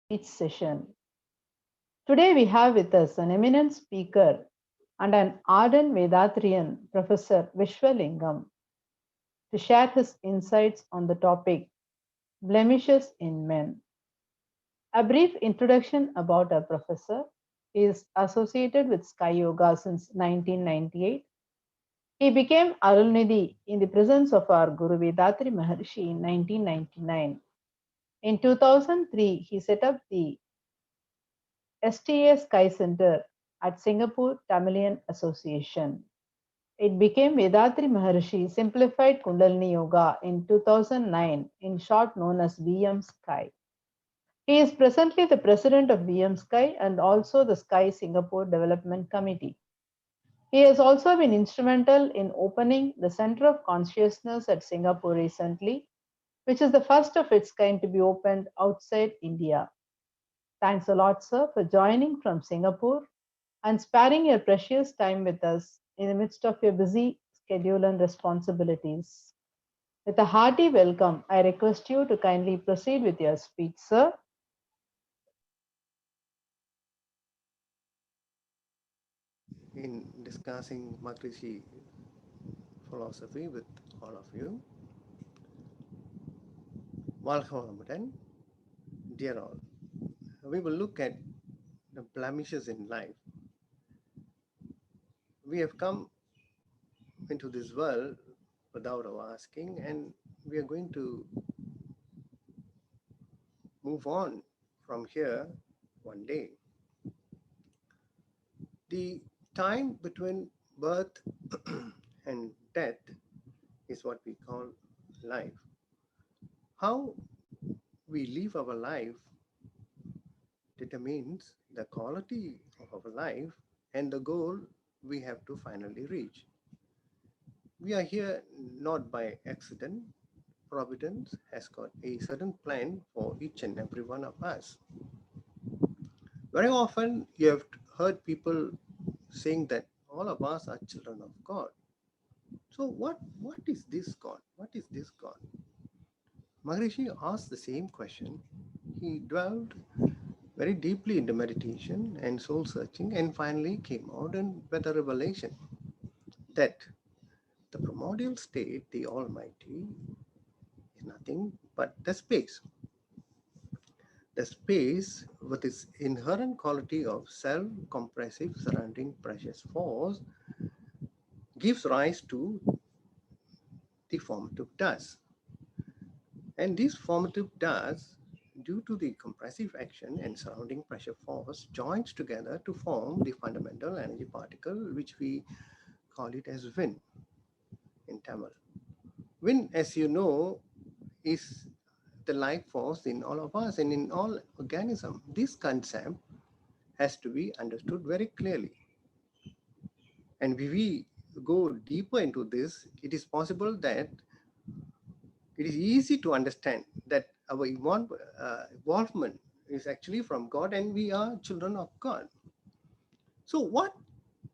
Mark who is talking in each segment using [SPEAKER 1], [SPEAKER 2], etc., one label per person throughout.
[SPEAKER 1] each session. Today we have with us an eminent speaker and an ardent Vethathirian, Professor Viswalingam, to share his insights on the topic Blemishes in Men. A brief introduction about our professor. He is associated with Sky Yoga since 1998. He became Arulnidhi in the presence of our Guru Vethathiri Maharshi in 1999. In 2003, he set up the STA Sky Center at Singapore Tamilian Association. It became Vethathiri Maharshi Simplified Kundalini Yoga in 2009, in short known as VM Sky. He is presently the president of VM Sky and also the Sky Singapore Development Committee. He has also been instrumental in opening the Center of Consciousness at Singapore recently, which is the first of its kind to be opened outside India. Thanks a lot, sir, for joining from Singapore and sparing your precious time with us in the midst of your busy schedule and responsibilities. With a hearty welcome, I request you to kindly proceed with your speech, sir.
[SPEAKER 2] In discussing Maharishi philosophy with all of you. Welcome, dear all. We will look at the blemishes in life. We have come into this world without our asking, and we are going to move on from here one day. The time between birth and death is what we call life. How we live our life determines the quality of our life and the goal we have to finally reach. We are here not by accident. Providence has got a certain plan for each and every one of us. Very often you have heard people saying that all of us are children of God. So what is this God? What is this God? Maharishi asked the same question. He dwelled very deeply into meditation and soul searching and finally came out and with a revelation that the primordial state, the Almighty, is nothing but the space. The space, with its inherent quality of self-compressive surrounding precious force, gives rise to the formative dust. And this formative dust, due to the compressive action and surrounding pressure force, joins together to form the fundamental energy particle, which we call it as wind in Tamil. Wind, as you know, is the life force in all of us and in all organism. This concept has to be understood very clearly. And if we go deeper into this, it is possible that it is easy to understand that our involvement is actually from God and we are children of God. So what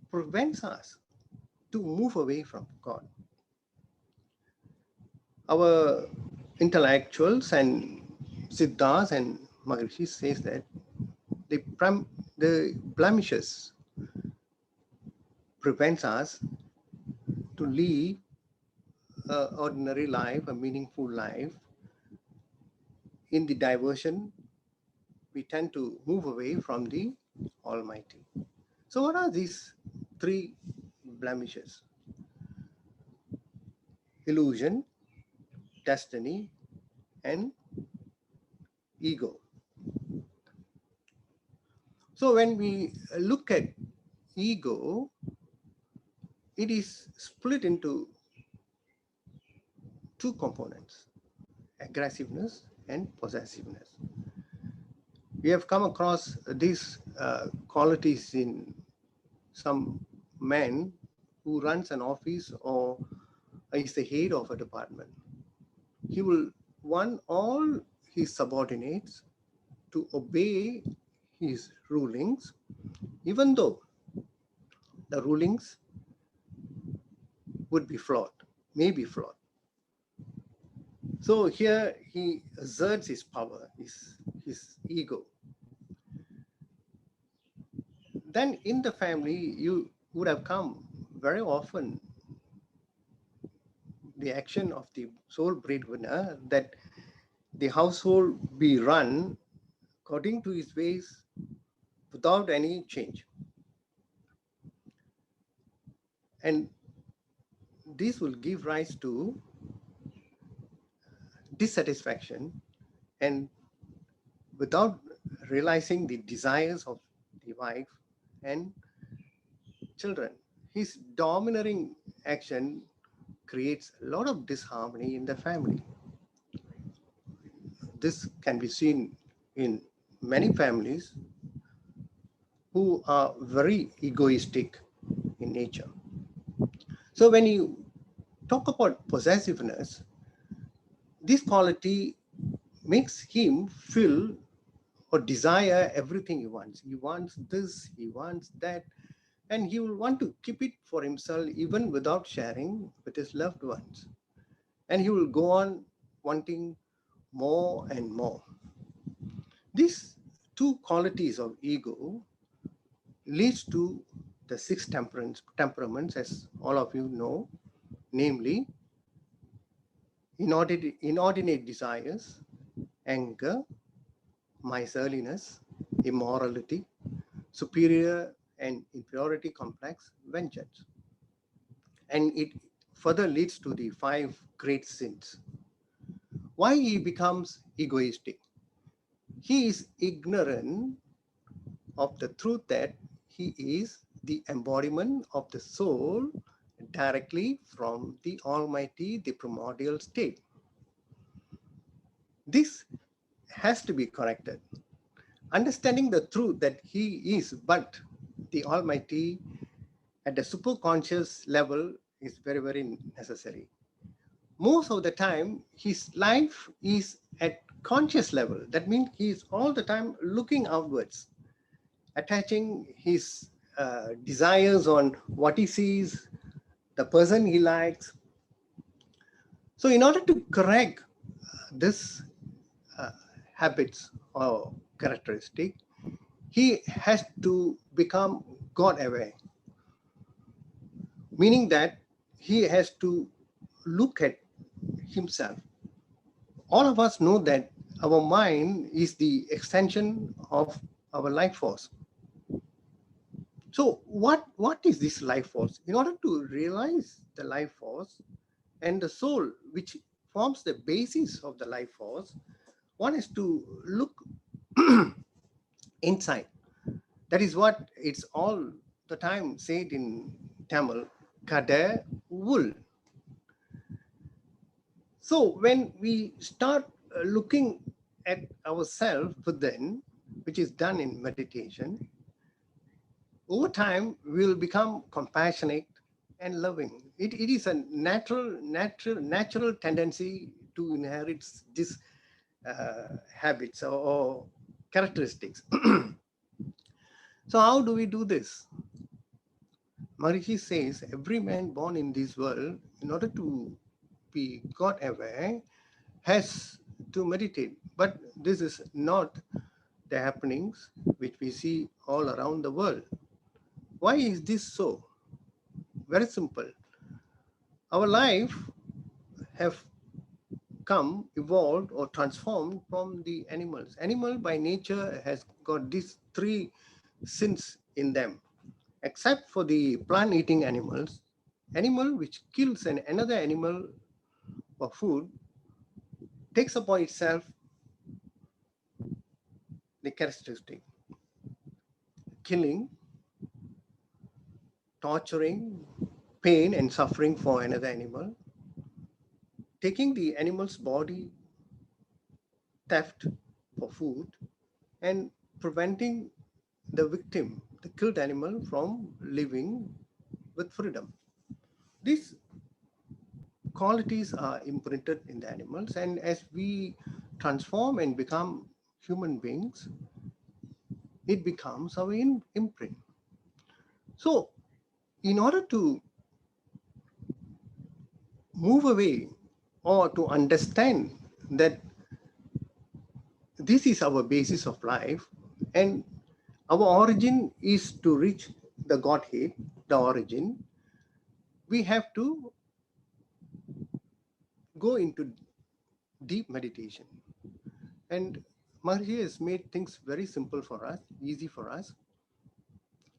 [SPEAKER 2] prevents us to move away from God? Our intellectuals and Siddhas and Maharishi says that the blemishes prevents us to live an ordinary life, a meaningful life. In the diversion, we tend to move away from the Almighty. So what are these three blemishes? Illusion, destiny, and ego. So when we look at ego, it is split into two components, aggressiveness and possessiveness. We have come across these qualities in some man who runs an office or is the head of a department. He will want all his subordinates to obey his rulings, even though the rulings would be flawed, may be flawed. So here he asserts his power, his ego. then in the family, you would have come very often the action of the sole breadwinner, that the household be run according to his ways without any change. And this will give rise to dissatisfaction, and without realizing the desires of the wife and children. His domineering action creates a lot of disharmony in the family. This can be seen in many families who are very egoistic in nature. So, when you talk about possessiveness, this quality makes him feel or desire everything he wants. He wants this, he wants that, and he will want to keep it for himself even without sharing with his loved ones. And he will go on wanting more and more. These two qualities of ego leads to the six temperaments, as all of you know, namely inordinate desires, anger, miserliness, immorality, superior and inferiority complex, vengeance. And it further leads to the five great sins. Why he becomes egoistic? He is ignorant of the truth that he is the embodiment of the soul directly from the Almighty, the primordial state. This has to be corrected. Understanding the truth that he is but the Almighty at the superconscious level is very, very necessary. Most of the time, his life is at conscious level. That means he is all the time looking outwards, attaching his desires on what he sees, the person he likes. So, in order to correct this uh, habits or characteristic, he has to become God aware, meaning that he has to look at himself. All of us know that our mind is the extension of our life force. So what is this life force? In order to realize the life force and the soul, which forms the basis of the life force, one is to look inside. That is what it's all the time said in Tamil, kada wool. So when we start looking at ourselves within, which is done in meditation, over time we will become compassionate and loving. It is a natural tendency to inherit these habits or characteristics. So how do we do this? Maharishi says every man born in this world, in order to be God aware, has to meditate. But this is not the happenings which we see all around the world. Why is this so? Very simple. Our life have come, evolved, or transformed from the animals. Animal by nature has got these three sins in them, except for the plant-eating animals. Animal which kills another animal for food takes upon itself the characteristic killing, torturing, pain, and suffering for another animal, taking the animal's body, theft for food, and preventing the victim, the killed animal, from living with freedom. These qualities are imprinted in the animals, and as we transform and become human beings, it becomes our imprint. So, in order to move away or to understand that this is our basis of life, and Our origin is to reach the Godhead, the origin. We have to go into deep meditation. And Maharishi has made things very simple for us, easy for us.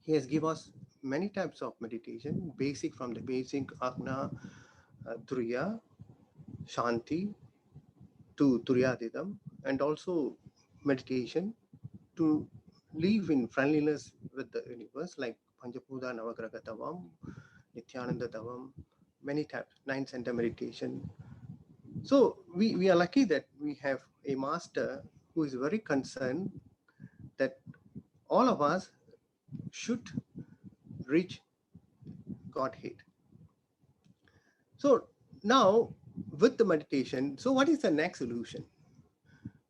[SPEAKER 2] He has given us many types of meditation, basic from the basic Agna, Turiya, Shanti to Turyadidam, and also meditation to live in friendliness with the universe, like Panchapuda Navagraha Tavam, Nityananda Tavam, many types, nine center meditation. So we are lucky that we have a master who is very concerned that all of us should reach Godhead. So now with the meditation, so what is the next solution?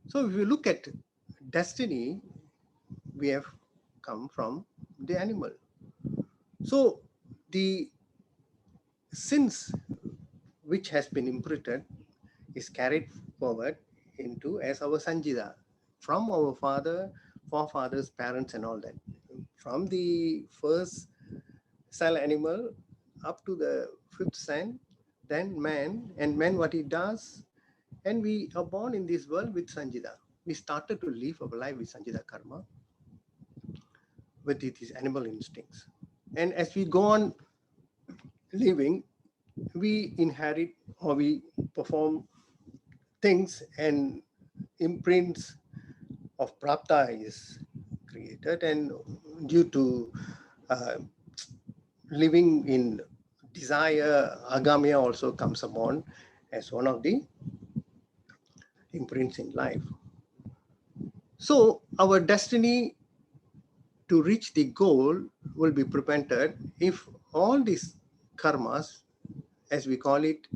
[SPEAKER 2] So if you look at destiny, we have come from the animal. So the sins which has been imprinted is carried forward into as our Sanjida from our father, forefathers, parents, and all that. From the first cell animal up to the fifth son, then man, and man what he does, and we are born in this world with Sanjida. We started to live our life with Sanjida Karma, with these animal instincts. And as we go on living, we inherit or we perform things, and imprints of prapta is created, and due to uh, living in desire, agamya also comes upon as one of the imprints in life. So our destiny to reach the goal will be prevented if all these karmas, as we call it,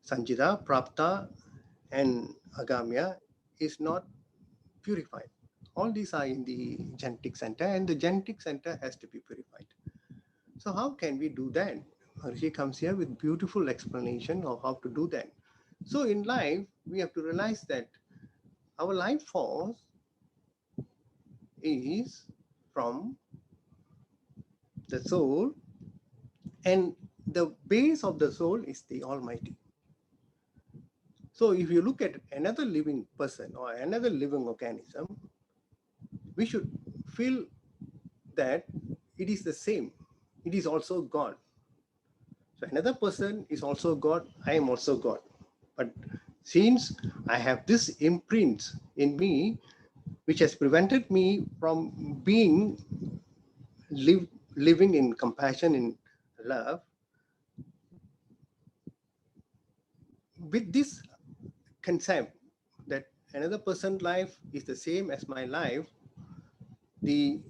[SPEAKER 2] sanjita, prapta, and agamya, is not purified. All these are in the genetic center, and the genetic center has to be purified. So how can we do that? Harshi comes here with beautiful explanation of how to do that. So in life, we have to realize that our life force is from the soul, and the base of the soul is the Almighty. So if you look at another living person or another living organism, we should feel that it is the same. It is also God. So another person is also God. I am also God. But since I have this imprint in me, which has prevented me from being living in compassion, in love, with this concept that another person's life is the same as my life, the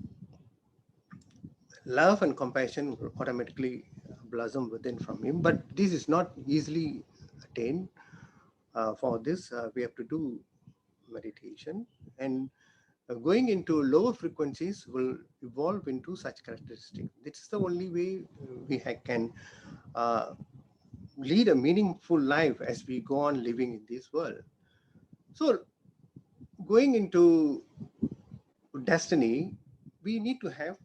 [SPEAKER 2] love and compassion will automatically blossom within from him. But this is not easily attained. For this, we have to do meditation, and going into lower frequencies will evolve into such characteristics. This is the only way we can lead a meaningful life as we go on living in this world. So going into destiny, we need to have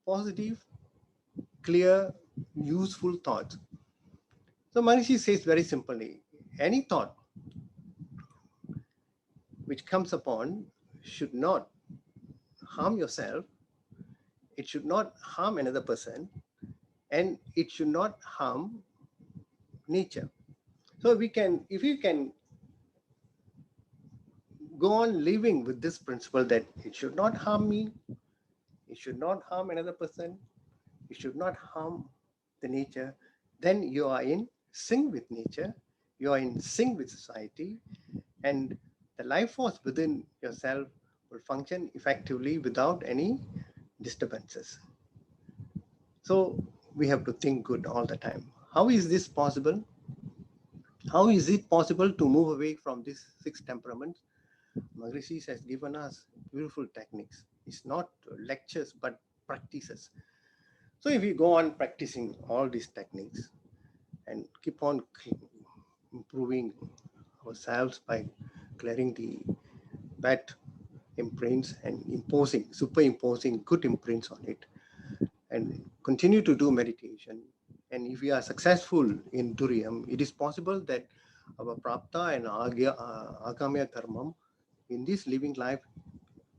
[SPEAKER 2] positive, clear, useful thoughts. So Manishi says very simply, any thought which comes upon should not harm yourself, it should not harm another person, and it should not harm nature. So we can, if you can go on living with this principle that it should not harm me, it should not harm another person, it should not harm the nature, then you are in sync with nature, you are in sync with society, and the life force within yourself will function effectively without any disturbances. So we have to think good all the time. How is this possible? How is it possible to move away from these six temperaments? Maharishi has given us beautiful techniques. It's not lectures, but practices. So if we go on practicing all these techniques and keep on improving ourselves by clearing the bad imprints and superimposing good imprints on it, and continue to do meditation. And if we are successful in Turiyam, it is possible that our Prapta and Agamya Karmam in this living life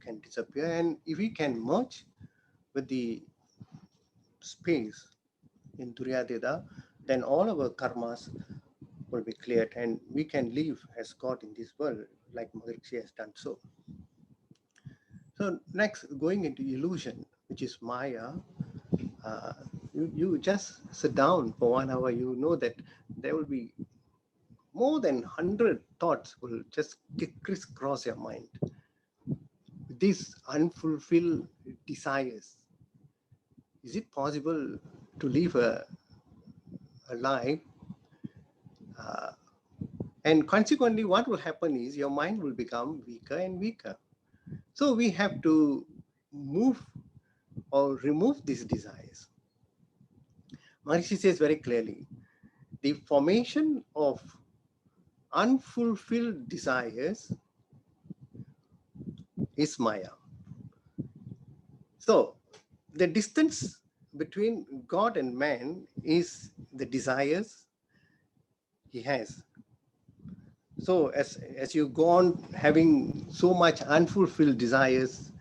[SPEAKER 2] can disappear. And if we can merge with the space in Turyadeda, then all our karmas will be cleared and we can live as God in this world, like Maharishi has done so. So next, going into illusion, which is Maya, uh, you just sit down for 1 hour, you know that there will be more than 100 thoughts will just crisscross your mind. These unfulfilled desires. Is it possible to live a life? Uh, and consequently, what will happen is your mind will become weaker and weaker. So we have to move or remove these desires. Maharishi says very clearly, the formation of unfulfilled desires is Maya. So the distance between God and man is the desires he has. So as you go on having so much unfulfilled desires,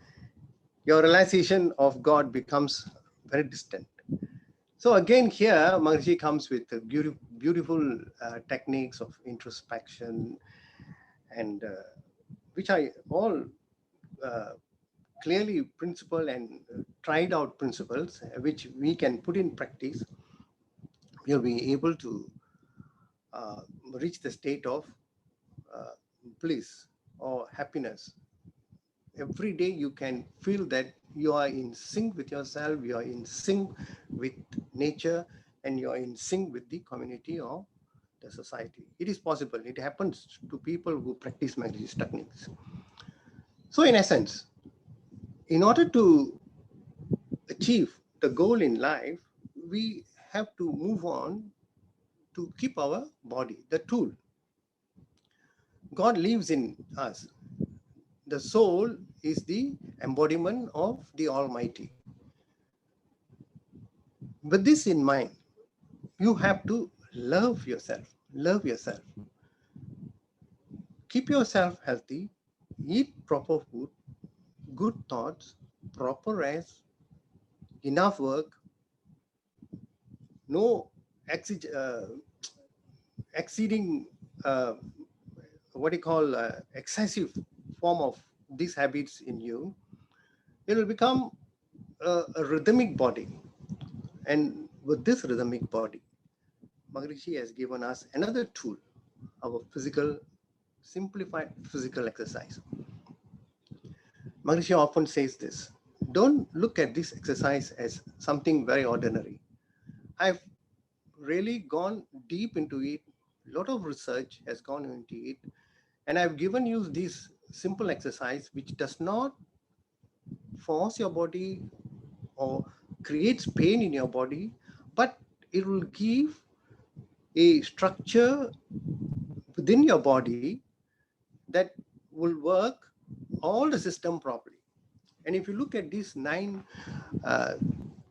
[SPEAKER 2] your realization of God becomes very distant. So again here, Maharishi comes with beautiful techniques of introspection, and which are all uh, clearly principled and tried out principles, which we can put in practice. We'll be able to uh, reach the state of uh, bliss or happiness. Every day you can feel that you are in sync with yourself, you are in sync with nature, and you are in sync with the community or the society. It is possible. It happens to people who practice Maharishi techniques. So in essence, in order to achieve the goal in life, we have to move on to keep our body, the tool. God lives in us. The soul is the embodiment of the Almighty. With this in mind, you have to love yourself. Love yourself. Keep yourself healthy. Eat proper food, good thoughts, proper rest, enough work, no exceeding, uh, what you call excessive form of these habits in you. It will become a rhythmic body. And with this rhythmic body, Maharishi has given us another tool, our simplified physical exercise. Maharishi often says this: don't look at this exercise as something very ordinary. I've really gone deep into it. A lot of research has gone into it. And I've given you this simple exercise which does not force your body or creates pain in your body, but it will give a structure within your body that will work all the system properly. And if you look at these 9 uh,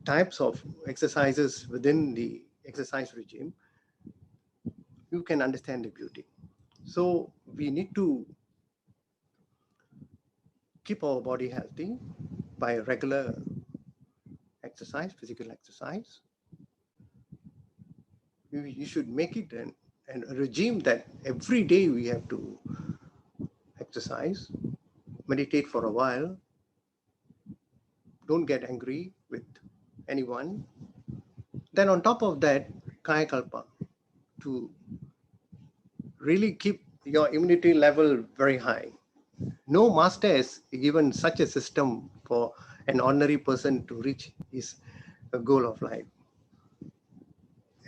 [SPEAKER 2] types of exercises within the exercise regime, you can understand the beauty. So we need to keep our body healthy by regular exercise, physical exercise. You should make it a regime that every day we have to exercise, meditate for a while, don't get angry with anyone. Then on top of that, Kaya Kalpa, to really keep your immunity level very high. No master has given such a system for an ordinary person to reach his goal of life.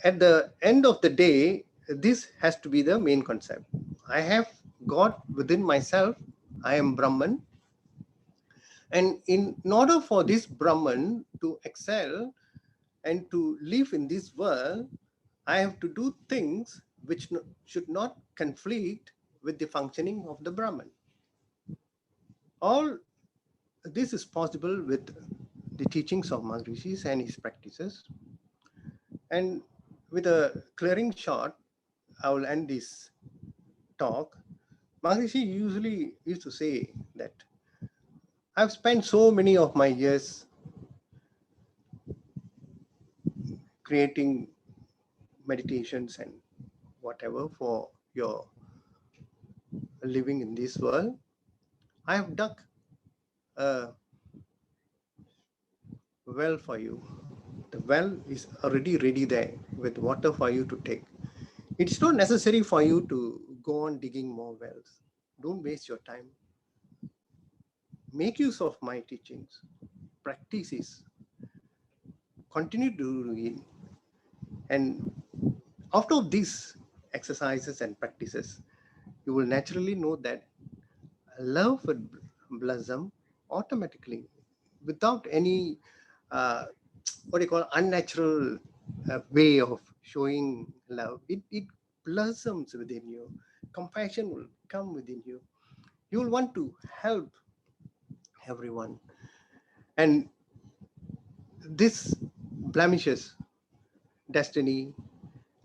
[SPEAKER 2] At the end of the day, this has to be the main concept. I have God within myself. I am Brahman. And in order for this Brahman to excel and to live in this world, I have to do things which should not conflict with the functioning of the Brahman. All this is possible with the teachings of Maharishis and his practices. And with a clearing shot, I will end this talk. Maharishi usually used to say that I've spent so many of my years creating meditations and whatever for your living in this world. I have dug a well for you. The well is already ready there with water for you to take. It's not necessary for you to go on digging more wells. Don't waste your time. Make use of my teachings. Practice is continue to do it. And after these exercises and practices, you will naturally know that love would blossom automatically without any what do you call unnatural way of showing love. It blossoms within you. Compassion will come within you. You will want to help everyone. And this blemishes destiny,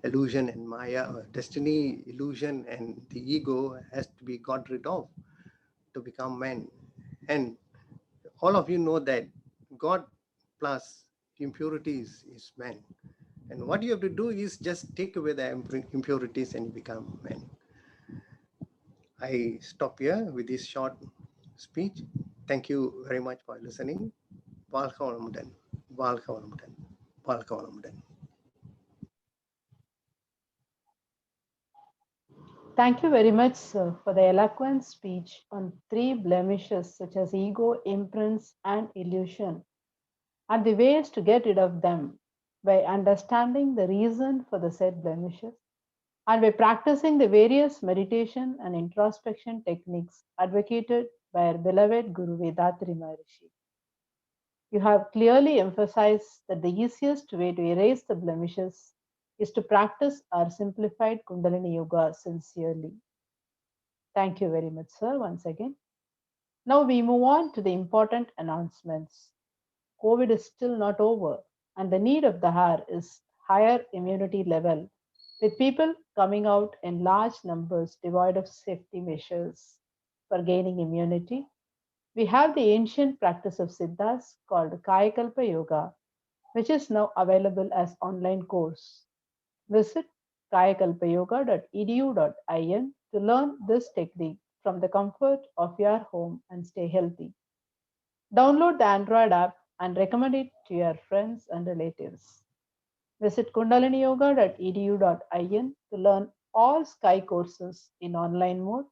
[SPEAKER 2] illusion, and Maya, or destiny, illusion, and the ego has to be got rid of to become man. And all of you know that God plus impurities is man. And what you have to do is just take away the impurities and you become man. I stop here with this short speech. Thank you very much for listening. வாழ்க வளமுடன். வாழ்க வளமுடன். வாழ்க வளமுடன்.
[SPEAKER 1] Thank you very much, sir, for the eloquent speech on three blemishes such as ego, imprints, and illusion, and the ways to get rid of them by understanding the reason for the said blemishes and by practicing the various meditation and introspection techniques advocated by our beloved Guru Vethathiri Maharishi. You have clearly emphasized that the easiest way to erase the blemishes is to practice our simplified Kundalini Yoga sincerely. Thank you very much, sir, once again. Now we move on to the important announcements. COVID is still not over, and the need of the hour is higher immunity level, with people coming out in large numbers devoid of safety measures for gaining immunity. We have the ancient practice of Siddhas called Kayakalpa Yoga, which is now available as online course. Visit kayakalpayoga.edu.in to learn this technique from the comfort of your home and stay healthy. Download the Android app and recommend it to your friends and relatives. Visit kundaliniyoga.edu.in to learn all Sky courses in online mode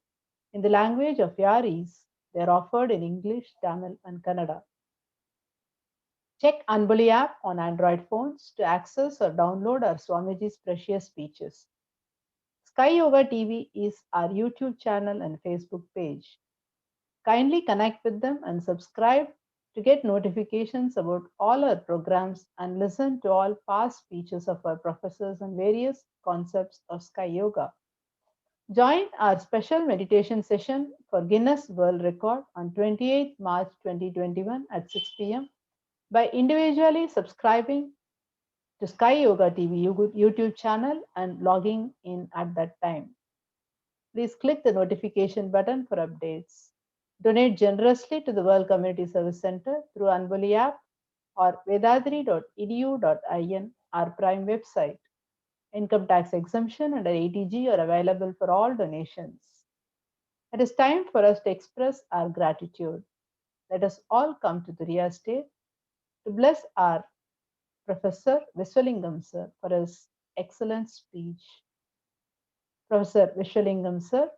[SPEAKER 1] in the language of your ease. They are offered in English, Tamil, and Kannada. Check Anbuli app on Android phones to access or download our Swamiji's precious speeches. Sky Yoga TV is our YouTube channel and Facebook page. Kindly connect with them and subscribe to get notifications about all our programs and listen to all past speeches of our professors on various concepts of Sky Yoga. Join our special meditation session for Guinness World Record on 28th March 2021 at 6 p.m. by individually subscribing to Sky Yoga TV YouTube channel and logging in at that time. Please click the notification button for updates. Donate generously to the World Community Service Center through Anbuli app or vedadri.edu.in, our Prime website. Income tax exemption under ATG are available for all donations. It is time for us to express our gratitude. Let us all come to the Riya state to bless our Professor Viswalingam sir for his excellent speech. Professor Viswalingam sir,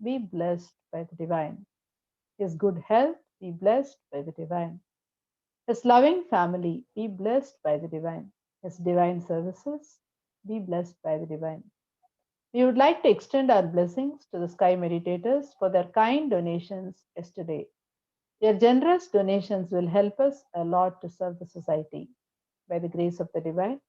[SPEAKER 1] be blessed by the divine. His good health be blessed by the divine. His loving family be blessed by the divine. His divine services be blessed by the divine. We would like to extend our blessings to the Sky Meditators for their kind donations yesterday. Their generous donations will help us a lot to serve the society. By the grace of the divine,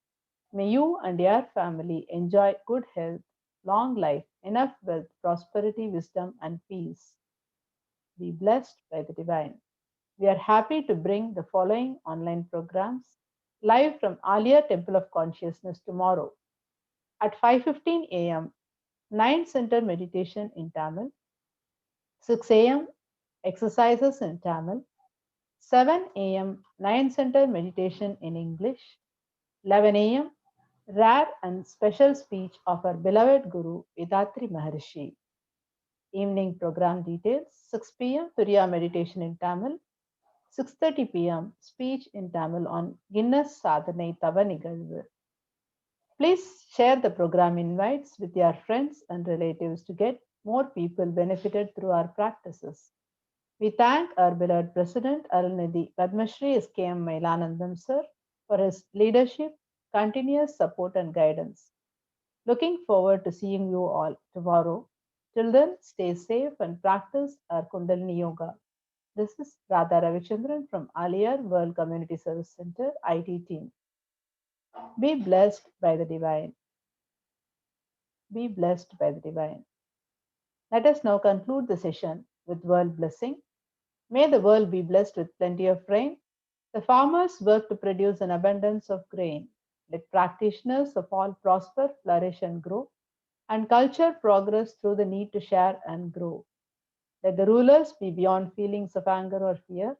[SPEAKER 1] may you and your family enjoy good health, long life, enough wealth, prosperity, wisdom, and peace. Be blessed by the divine. We are happy to bring the following online programs live from Alia Temple of Consciousness tomorrow at 5:15 a.m. 9 Center Meditation in Tamil, 6 a.m. Exercises in Tamil, 7 a.m. 9 Center Meditation in English, 11 a.m. Rare and special speech of our beloved Guru Vethathiri Maharishi. Evening program details 6 p.m. Turiya meditation in Tamil, 6:30 p.m. speech in Tamil on Guinness Sadhanai Tava Nigalvu. Please share the program invites with your friends and relatives to get more people benefited through our practices. We thank our beloved President Arulnidhi Padmashri S.K.M. Mailanandam Sir for his leadership, continuous support and guidance. Looking forward to seeing you all tomorrow. Till then, stay safe and practice our Kundalini Yoga. This is Radha Ravichandran from Aliyar World Community Service Center IT team. Be blessed by the divine. Be blessed by the divine. Let us now conclude the session with world blessing. May the world be blessed with plenty of rain. The farmers work to produce an abundance of grain. Let practitioners of all prosper, flourish, and grow, and culture progress through the need to share and grow. Let the rulers be beyond feelings of anger or fear,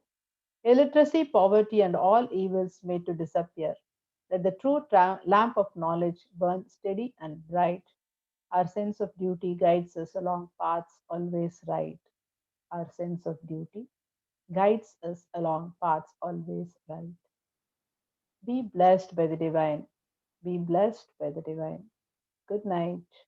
[SPEAKER 1] illiteracy, poverty, and all evils made to disappear. Let the true lamp of knowledge burn steady and bright. Our sense of duty guides us along paths always right. Our sense of duty guides us along paths always right. Be blessed by the divine. Be blessed by the divine. Good night.